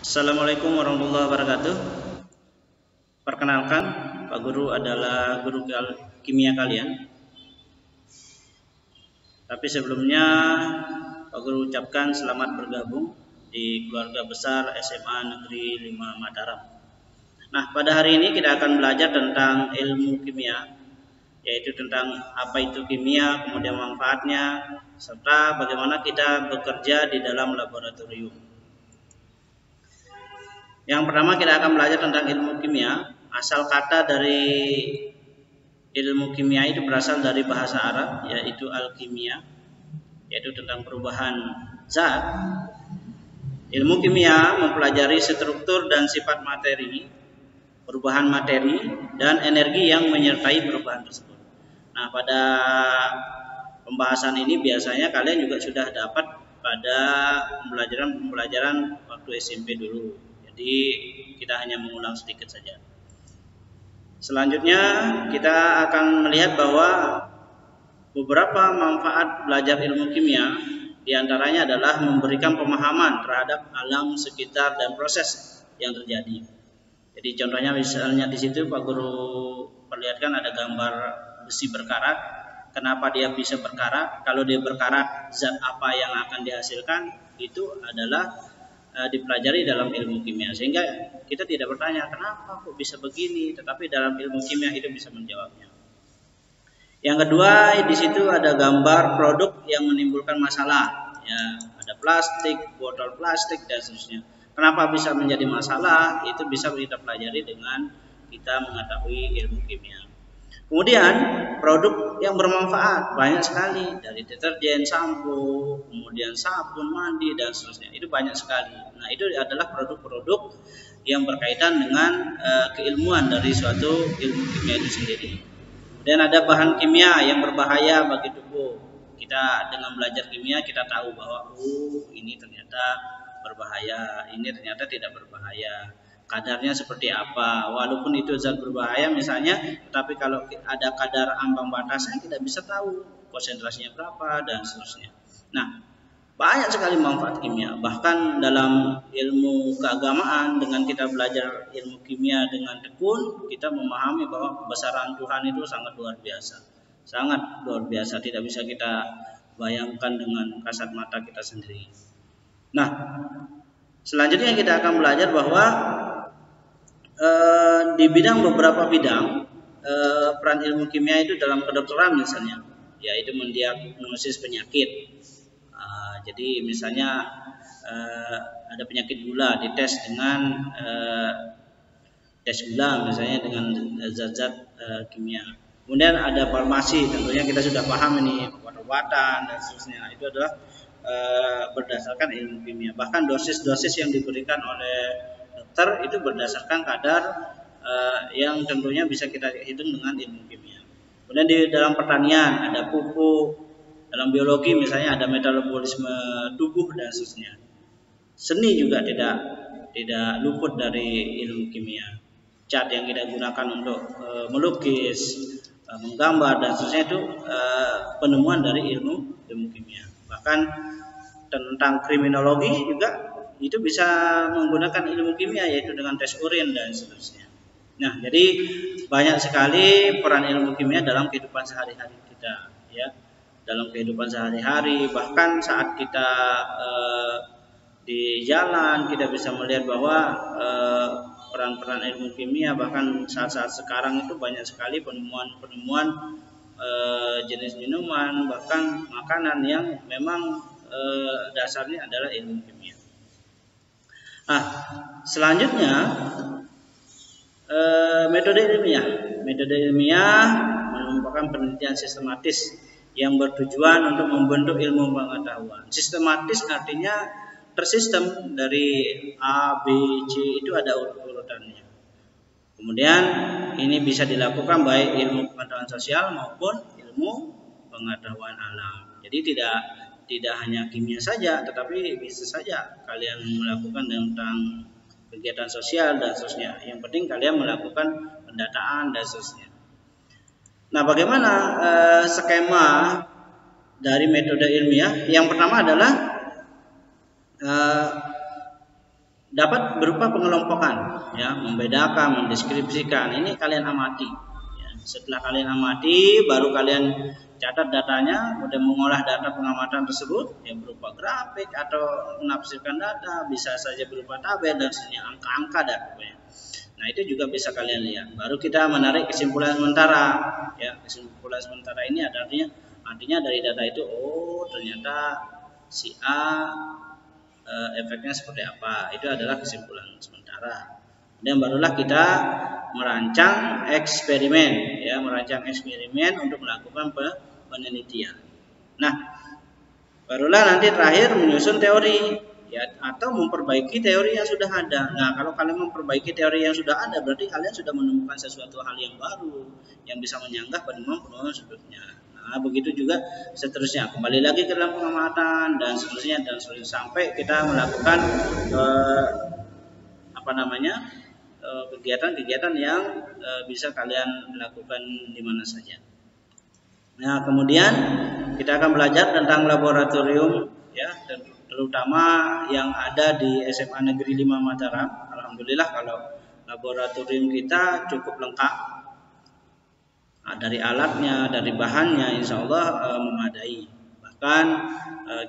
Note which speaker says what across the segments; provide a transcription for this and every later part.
Speaker 1: Assalamualaikum warahmatullahi wabarakatuh. Perkenalkan, Pak Guru adalah guru kimia kalian. Tapi sebelumnya, Pak Guru ucapkan selamat bergabung di keluarga besar SMA Negeri 5 Mataram. Nah, pada hari ini kita akan belajar tentang ilmu kimia, yaitu tentang apa itu kimia, kemudian manfaatnya, serta bagaimana kita bekerja di dalam laboratorium. Yang pertama kita akan belajar tentang ilmu kimia. Asal kata dari ilmu kimia itu berasal dari bahasa Arab, yaitu alkimia, yaitu tentang perubahan zat. Ilmu kimia mempelajari struktur dan sifat materi, perubahan materi, dan energi yang menyertai perubahan tersebut. Nah, pada pembahasan ini biasanya kalian juga sudah dapat pada pembelajaran waktu SMP dulu. Jadi kita hanya mengulang sedikit saja. Selanjutnya kita akan melihat bahwa beberapa manfaat belajar ilmu kimia diantaranya adalah memberikan pemahaman terhadap alam sekitar dan proses yang terjadi. Jadi contohnya misalnya di situ Pak Guru perlihatkan ada gambar besi berkarat. Kenapa dia bisa berkarat? Kalau dia berkarat, zat apa yang akan dihasilkan itu adalah dipelajari dalam ilmu kimia, sehingga kita tidak bertanya kenapa kok bisa begini, tetapi dalam ilmu kimia itu bisa menjawabnya. Yang kedua, di situ ada gambar produk yang menimbulkan masalah, ya, ada plastik, botol plastik dan seterusnya. Kenapa bisa menjadi masalah? Itu bisa kita pelajari dengan kita mengetahui ilmu kimia. Kemudian produk yang bermanfaat banyak sekali, dari deterjen, sampo, kemudian sabun mandi dan seterusnya. Itu banyak sekali. Nah, itu adalah produk-produk yang berkaitan dengan keilmuan dari suatu ilmu kimia itu sendiri. Dan ada bahan kimia yang berbahaya bagi tubuh. Kita dengan belajar kimia kita tahu bahwa ini ternyata berbahaya, ini ternyata tidak berbahaya. Kadarnya seperti apa, walaupun itu zat berbahaya misalnya, tetapi kalau ada kadar ambang batasnya kita bisa tahu konsentrasinya berapa dan seterusnya. Nah, banyak sekali manfaat kimia. Bahkan dalam ilmu keagamaan, dengan kita belajar ilmu kimia dengan tekun, kita memahami bahwa kebesaran Tuhan itu sangat luar biasa. Sangat luar biasa, tidak bisa kita bayangkan dengan kasat mata kita sendiri. Nah, selanjutnya kita akan belajar bahwa di beberapa bidang peran ilmu kimia itu dalam kedokteran misalnya, yaitu mendiagnosis penyakit. Jadi misalnya ada penyakit gula, dites dengan tes gula misalnya dengan zat-zat kimia. Kemudian ada farmasi, tentunya kita sudah paham ini obat-obatan dan seterusnya. Itu adalah berdasarkan ilmu kimia. Bahkan dosis-dosis yang diberikan oleh dokter itu berdasarkan kadar yang tentunya bisa kita hitung dengan ilmu kimia. Kemudian di dalam pertanian ada pupuk, dalam biologi misalnya ada metabolisme tubuh dan seterusnya. Seni juga tidak luput dari ilmu kimia. Cat yang kita gunakan untuk melukis, menggambar dan seterusnya itu penemuan dari ilmu kimia. Bahkan tentang kriminologi juga itu bisa menggunakan ilmu kimia, yaitu dengan tes urin dan seterusnya. Nah, jadi banyak sekali peran ilmu kimia dalam kehidupan sehari-hari kita, ya. Dalam kehidupan sehari-hari, bahkan saat kita di jalan kita bisa melihat bahwa peran-peran ilmu kimia, bahkan saat-saat sekarang itu banyak sekali penemuan-penemuan jenis minuman, bahkan makanan yang memang dasarnya adalah ilmu kimia. Nah, selanjutnya metode ilmiah. Metode ilmiah merupakan penelitian sistematis yang bertujuan untuk membentuk ilmu pengetahuan. Sistematis artinya tersistem, dari A, B, C itu ada urutannya. Kemudian ini bisa dilakukan baik ilmu pengetahuan sosial maupun ilmu pengetahuan alam. Jadi tidak hanya kimia saja, tetapi bisa saja kalian melakukan tentang kegiatan sosial dan seterusnya. Yang penting kalian melakukan pendataan dan seterusnya. Nah, bagaimana skema dari metode ilmiah? Yang pertama adalah dapat berupa pengelompokan, ya, membedakan, mendeskripsikan. Ini kalian amati. Ya. Setelah kalian amati, baru kalian catat datanya, kemudian mengolah data pengamatan tersebut, yang berupa grafik atau menafsirkan data, bisa saja berupa tabel dan sejenis angka-angka dan pokoknya. Nah, itu juga bisa kalian lihat. Baru kita menarik kesimpulan sementara. Ya, kesimpulan sementara ini artinya dari data itu, oh ternyata si A efeknya seperti apa. Itu adalah kesimpulan sementara. Dan barulah kita merancang eksperimen, ya, merancang eksperimen untuk melakukan penelitian. Nah, barulah nanti terakhir menyusun teori, ya, atau memperbaiki teori yang sudah ada. Nah, kalau kalian memperbaiki teori yang sudah ada, berarti kalian sudah menemukan sesuatu hal yang baru yang bisa menyanggah penemuan-penemuan sebelumnya. Nah, begitu juga seterusnya. Kembali lagi ke dalam pengamatan dan seterusnya sampai kita melakukan kegiatan-kegiatan yang bisa kalian lakukan di mana saja. Nah, kemudian kita akan belajar tentang laboratorium, ya, terutama yang ada di SMA Negeri 5 Mataram. Alhamdulillah kalau laboratorium kita cukup lengkap. Dari alatnya, dari bahannya, insya Allah memadai. Bahkan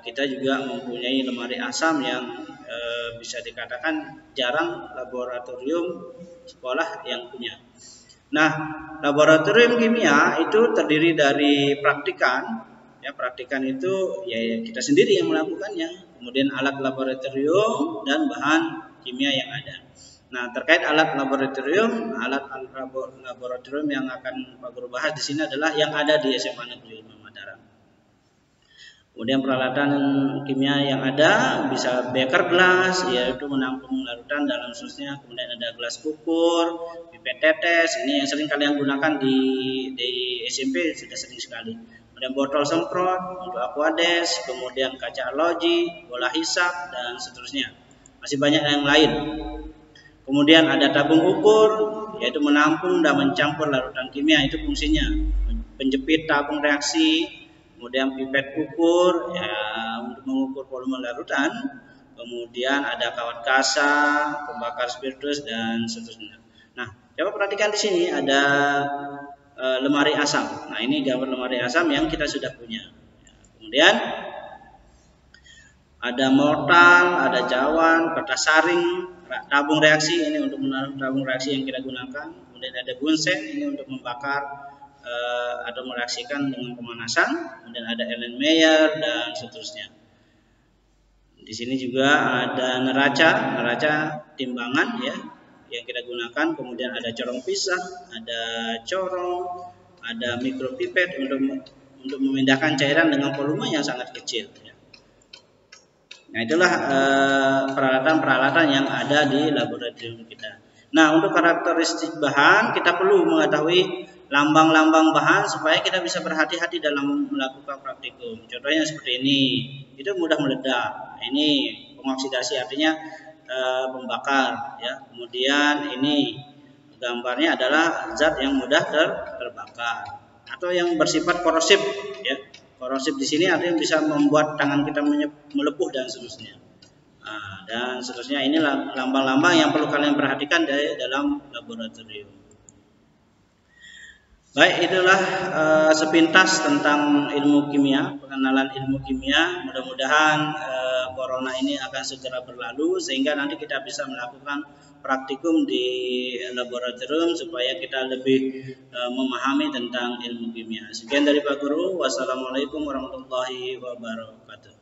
Speaker 1: kita juga mempunyai lemari asam yang bisa dikatakan jarang laboratorium sekolah yang punya. Nah, laboratorium kimia itu terdiri dari praktikan. Ya, praktikan itu ya kita sendiri yang melakukannya. Kemudian alat laboratorium dan bahan kimia yang ada. Nah, terkait alat laboratorium yang akan Pak Guru bahas di sini adalah yang ada di SMA Negeri 5 Mataram. Kemudian peralatan kimia yang ada bisa beker gelas, yaitu menampung larutan dalam susnya. Kemudian ada gelas ukur, pipet tetes, ini yang sering kalian gunakan di SMP sudah sering sekali. Kemudian botol semprot untuk aquades, kemudian kaca aloji, bola hisap dan seterusnya. Masih banyak yang lain. Kemudian ada tabung ukur, yaitu menampung dan mencampur larutan kimia, itu fungsinya. Penjepit tabung reaksi, kemudian pipet ukur, ya, untuk mengukur volume larutan. Kemudian ada kawat kasa, pembakar spiritus dan seterusnya. Nah, coba perhatikan di sini ada lemari asam. Nah, ini gambar lemari asam yang kita sudah punya. Kemudian ada mortal, ada cawan, kertas saring, tabung reaksi, ini untuk menaruh tabung reaksi yang kita gunakan. Kemudian ada bunsen, ini untuk membakar atau mereaksikan dengan pemanasan. Kemudian ada Erlenmeyer dan seterusnya. Di sini juga ada neraca timbangan, ya, yang kita gunakan. Kemudian ada corong pisah, ada corong, ada mikropipet untuk memindahkan cairan dengan volume yang sangat kecil. Ya. Nah, itulah peralatan-peralatan yang ada di laboratorium kita. Nah, untuk karakteristik bahan kita perlu mengetahui lambang-lambang bahan supaya kita bisa berhati-hati dalam melakukan praktikum. Contohnya seperti ini, itu mudah meledak. Ini pengoksidasi, artinya pembakar. Ya. Kemudian ini gambarnya adalah zat yang mudah terbakar atau yang bersifat korosif. Ya. Korosif di sini artinya bisa membuat tangan kita melepuh dan seterusnya. Nah, dan seterusnya, ini lambang-lambang yang perlu kalian perhatikan dalam laboratorium. Baik, itulah sepintas tentang ilmu kimia, pengenalan ilmu kimia. Mudah-mudahan corona ini akan segera berlalu sehingga nanti kita bisa melakukan praktikum di laboratorium supaya kita lebih memahami tentang ilmu kimia. Sekian dari Pak Guru. Wassalamualaikum warahmatullahi wabarakatuh.